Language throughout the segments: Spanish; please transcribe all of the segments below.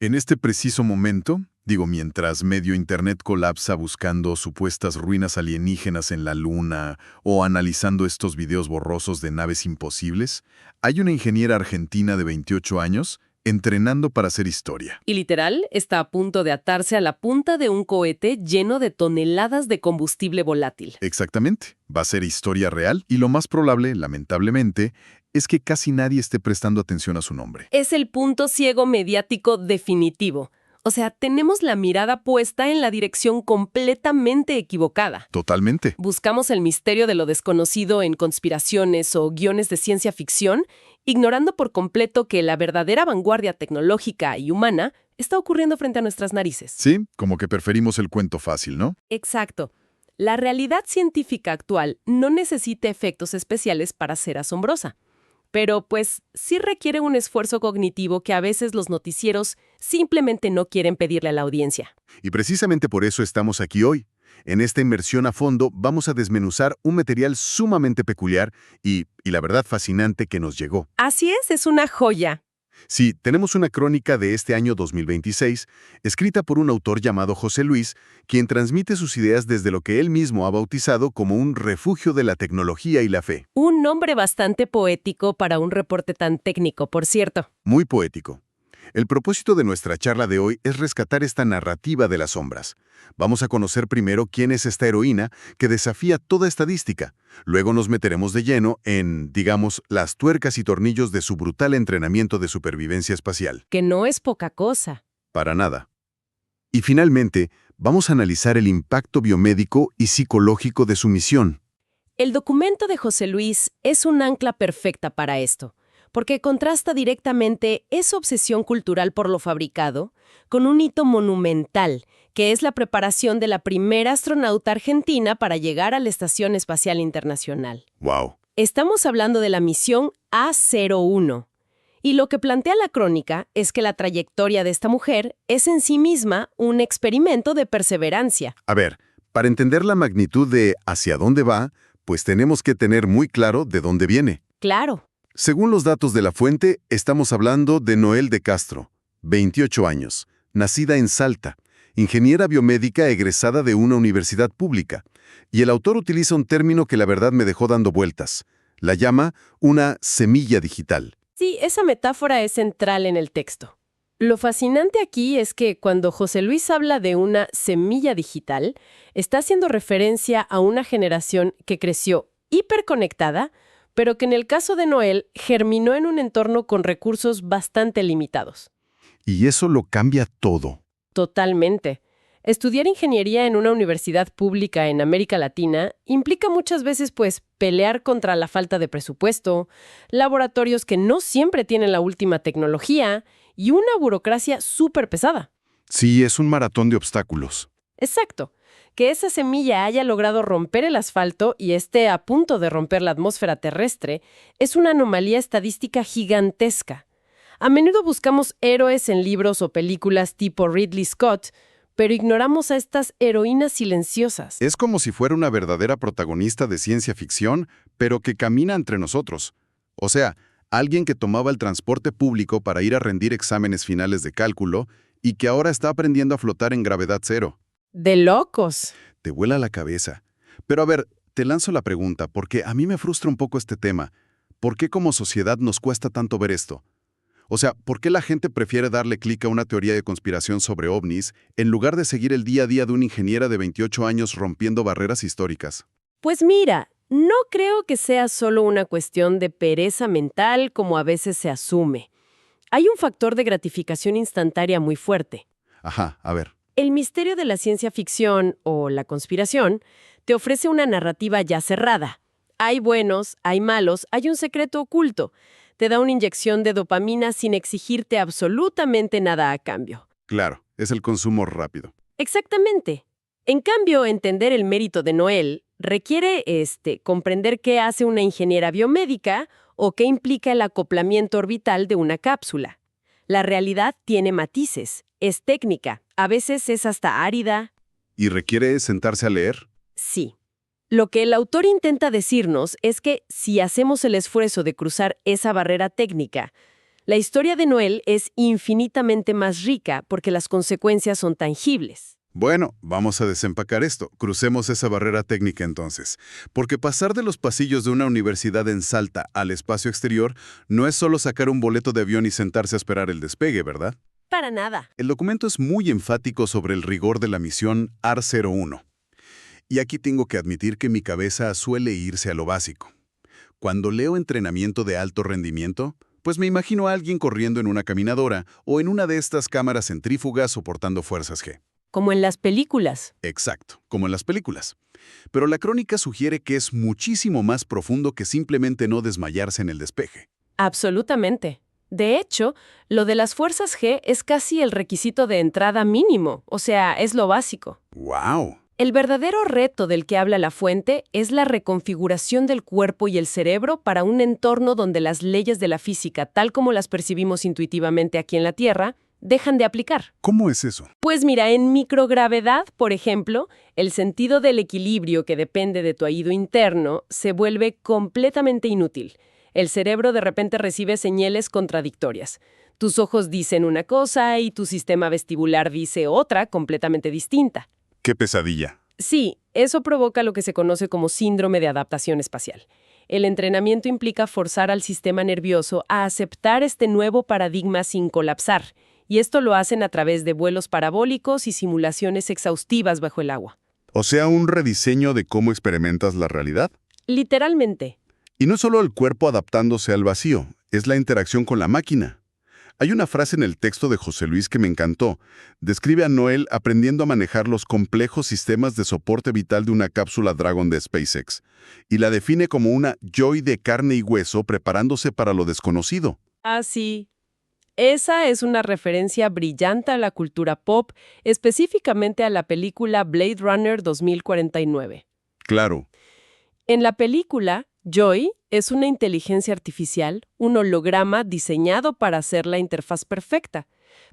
En este preciso momento, mientras medio Internet colapsa buscando supuestas ruinas alienígenas en la Luna o analizando estos videos borrosos de naves imposibles, hay una ingeniera argentina de 28 años entrenando para hacer historia. Y literal, está a punto de atarse a la punta de un cohete lleno de toneladas de combustible volátil. Exactamente. Va a ser historia real y lo más probable, lamentablemente, es que casi nadie esté prestando atención a su nombre. Es el punto ciego mediático definitivo. O sea, tenemos la mirada puesta en la dirección completamente equivocada. Totalmente. Buscamos el misterio de lo desconocido en conspiraciones o guiones de ciencia ficción, ignorando por completo que la verdadera vanguardia tecnológica y humana está ocurriendo frente a nuestras narices. Sí, como que preferimos el cuento fácil, ¿no? Exacto. La realidad científica actual no necesita efectos especiales para ser asombrosa. Pero, pues, sí requiere un esfuerzo cognitivo que a veces los noticieros simplemente no quieren pedirle a la audiencia. Y precisamente por eso estamos aquí hoy. En esta inmersión a fondo vamos a desmenuzar un material sumamente peculiar y la verdad fascinante que nos llegó. Así es una joya. Sí, tenemos una crónica de este año 2026, escrita por un autor llamado José Luis, quien transmite sus ideas desde lo que él mismo ha bautizado como un refugio de la tecnología y la fe. Un nombre bastante poético para un reporte tan técnico, por cierto. Muy poético. El propósito de nuestra charla de hoy es rescatar esta narrativa de las sombras. Vamos a conocer primero quién es esta heroína que desafía toda estadística. Luego nos meteremos de lleno en, digamos, las tuercas y tornillos de su brutal entrenamiento de supervivencia espacial. Que no es poca cosa. Para nada. Y finalmente, vamos a analizar el impacto biomédico y psicológico de su misión. El documento de José Luis es un ancla perfecta para esto, porque contrasta directamente esa obsesión cultural por lo fabricado con un hito monumental, que es la preparación de la primera astronauta argentina para llegar a la Estación Espacial Internacional. ¡Wow! Estamos hablando de la misión A01. Y lo que plantea la crónica es que la trayectoria de esta mujer es en sí misma un experimento de perseverancia. A ver, para entender la magnitud de hacia dónde va, pues tenemos que tener muy claro de dónde viene. Claro. Según los datos de la fuente, estamos hablando de Noel de Castro, 28 años, nacida en Salta, ingeniera biomédica egresada de una universidad pública. Y el autor utiliza un término que la verdad me dejó dando vueltas. La llama una semilla digital. Sí, esa metáfora es central en el texto. Lo fascinante aquí es que cuando José Luis habla de una semilla digital, está haciendo referencia a una generación que creció hiperconectada, pero que en el caso de Noel germinó en un entorno con recursos bastante limitados. Y eso lo cambia todo. Totalmente. Estudiar ingeniería en una universidad pública en América Latina implica muchas veces, pelear contra la falta de presupuesto, laboratorios que no siempre tienen la última tecnología y una burocracia súper pesada. Sí, es un maratón de obstáculos. Exacto. Que esa semilla haya logrado romper el asfalto y esté a punto de romper la atmósfera terrestre es una anomalía estadística gigantesca. A menudo buscamos héroes en libros o películas tipo Ridley Scott, pero ignoramos a estas heroínas silenciosas. Es como si fuera una verdadera protagonista de ciencia ficción, pero que camina entre nosotros. O sea, alguien que tomaba el transporte público para ir a rendir exámenes finales de cálculo y que ahora está aprendiendo a flotar en gravedad cero. ¡De locos! Te vuela la cabeza. Pero a ver, te lanzo la pregunta, porque a mí me frustra un poco este tema. ¿Por qué como sociedad nos cuesta tanto ver esto? O sea, ¿por qué la gente prefiere darle clic a una teoría de conspiración sobre ovnis en lugar de seguir el día a día de una ingeniera de 28 años rompiendo barreras históricas? Pues mira, no creo que sea solo una cuestión de pereza mental como a veces se asume. Hay un factor de gratificación instantánea muy fuerte. Ajá, a ver. El misterio de la ciencia ficción o la conspiración te ofrece una narrativa ya cerrada. Hay buenos, hay malos, hay un secreto oculto. Te da una inyección de dopamina sin exigirte absolutamente nada a cambio. Claro, es el consumo rápido. Exactamente. En cambio, entender el mérito de Noel requiere comprender qué hace una ingeniera biomédica o qué implica el acoplamiento orbital de una cápsula. La realidad tiene matices, es técnica, a veces es hasta árida. ¿Y requiere sentarse a leer? Sí. Lo que el autor intenta decirnos es que si hacemos el esfuerzo de cruzar esa barrera técnica, La historia de Noel es infinitamente más rica porque las consecuencias son tangibles. Bueno, vamos a desempacar esto. Crucemos esa barrera técnica entonces. Porque pasar de los pasillos de una universidad en Salta al espacio exterior no es solo sacar un boleto de avión y sentarse a esperar el despegue, ¿verdad? Para nada. El documento es muy enfático sobre el rigor de la misión AR-01. Y aquí tengo que admitir que mi cabeza suele irse a lo básico. Cuando leo entrenamiento de alto rendimiento, pues me imagino a alguien corriendo en una caminadora o en una de estas cámaras centrífugas soportando fuerzas G. Como en las películas. Exacto, como en las películas. Pero la crónica sugiere que es muchísimo más profundo que simplemente no desmayarse en el despeje. Absolutamente. De hecho, lo de las fuerzas G es casi el requisito de entrada mínimo, o sea, es lo básico. ¡Wow! El verdadero reto del que habla la fuente es la reconfiguración del cuerpo y el cerebro para un entorno donde las leyes de la física, tal como las percibimos intuitivamente aquí en la Tierra, dejan de aplicar. ¿Cómo es eso? Pues mira, en microgravedad, por ejemplo, el sentido del equilibrio que depende de tu oído interno se vuelve completamente inútil. El cerebro de repente recibe señales contradictorias. Tus ojos dicen una cosa y tu sistema vestibular dice otra completamente distinta. ¡Qué pesadilla! Sí, eso provoca lo que se conoce como síndrome de adaptación espacial. El entrenamiento implica forzar al sistema nervioso a aceptar este nuevo paradigma sin colapsar, y esto lo hacen a través de vuelos parabólicos y simulaciones exhaustivas bajo el agua. O sea, un rediseño de cómo experimentas la realidad. Literalmente. Y no solo el cuerpo adaptándose al vacío, es la interacción con la máquina. Hay una frase en el texto de José Luis que me encantó. Describe a Noel aprendiendo a manejar los complejos sistemas de soporte vital de una cápsula Dragon de SpaceX, y la define como una Joy de carne y hueso preparándose para lo desconocido. Ah, sí. Esa es una referencia brillante a la cultura pop, específicamente a la película Blade Runner 2049. Claro. En la película, Joy es una inteligencia artificial, un holograma diseñado para hacer la interfaz perfecta,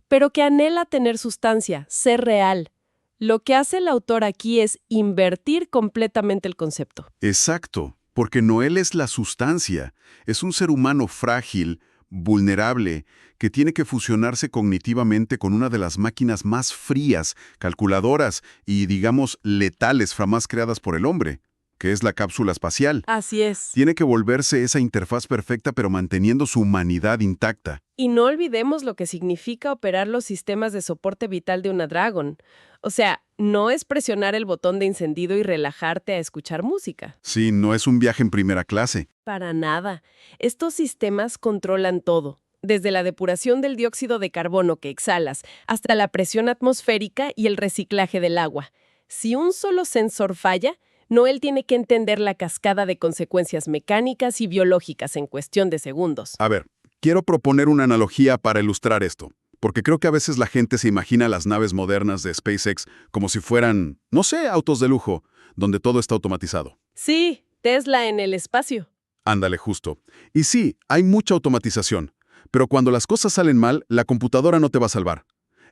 pero que anhela tener sustancia, ser real. Lo que hace el autor aquí es invertir completamente el concepto. Exacto, porque Noel es la sustancia, es un ser humano frágil, vulnerable, que tiene que fusionarse cognitivamente con una de las máquinas más frías, calculadoras y, digamos, letales jamás creadas por el hombre, que es la cápsula espacial. Así es. Tiene que volverse esa interfaz perfecta pero manteniendo su humanidad intacta. Y no olvidemos lo que significa operar los sistemas de soporte vital de una Dragon. O sea, no es presionar el botón de encendido y relajarte a escuchar música. Sí, no es un viaje en primera clase. Para nada. Estos sistemas controlan todo, desde la depuración del dióxido de carbono que exhalas hasta la presión atmosférica y el reciclaje del agua. Si un solo sensor falla, Noel tiene que entender la cascada de consecuencias mecánicas y biológicas en cuestión de segundos. A ver, quiero proponer una analogía para ilustrar esto, porque creo que a veces la gente se imagina las naves modernas de SpaceX como si fueran, no sé, autos de lujo, donde todo está automatizado. Sí, Tesla en el espacio. Ándale, justo. Y sí, hay mucha automatización, pero cuando las cosas salen mal, la computadora no te va a salvar.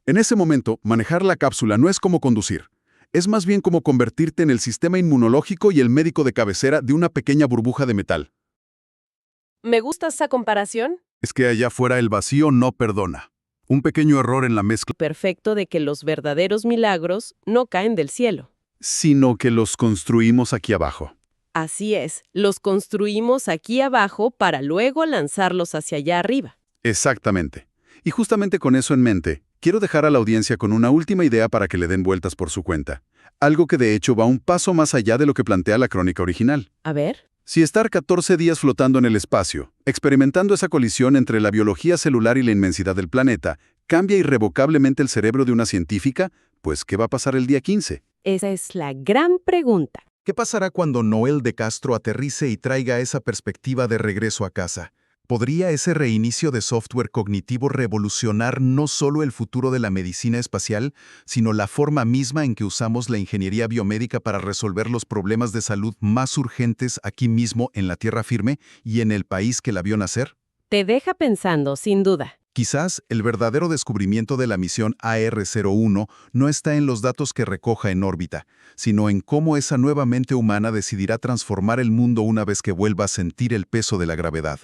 En ese momento, manejar la cápsula no es como conducir. Es más bien como convertirte en el sistema inmunológico y el médico de cabecera de una pequeña burbuja de metal. ¿Me gusta esa comparación? Es que allá afuera el vacío no perdona. Un pequeño error en la mezcla, Perfecto de que los verdaderos milagros no caen del cielo. sino que los construimos aquí abajo. Así es, los construimos aquí abajo para luego lanzarlos hacia allá arriba. Exactamente. Y justamente con eso en mente, quiero dejar a la audiencia con una última idea para que le den vueltas por su cuenta. Algo que de hecho va un paso más allá de lo que plantea la crónica original. A ver. Si estar 14 días flotando en el espacio, experimentando esa colisión entre la biología celular y la inmensidad del planeta, cambia irrevocablemente el cerebro de una científica, pues ¿qué va a pasar el día 15? Esa es la gran pregunta. ¿Qué pasará cuando Noel de Castro aterrice y traiga esa perspectiva de regreso a casa? ¿Podría ese reinicio de software cognitivo revolucionar no solo el futuro de la medicina espacial, sino la forma misma en que usamos la ingeniería biomédica para resolver los problemas de salud más urgentes aquí mismo en la tierra firme y en el país que la vio nacer? Te deja pensando, sin duda. Quizás el verdadero descubrimiento de la misión AR-01 no está en los datos que recoja en órbita, sino en cómo esa nueva mente humana decidirá transformar el mundo una vez que vuelva a sentir el peso de la gravedad.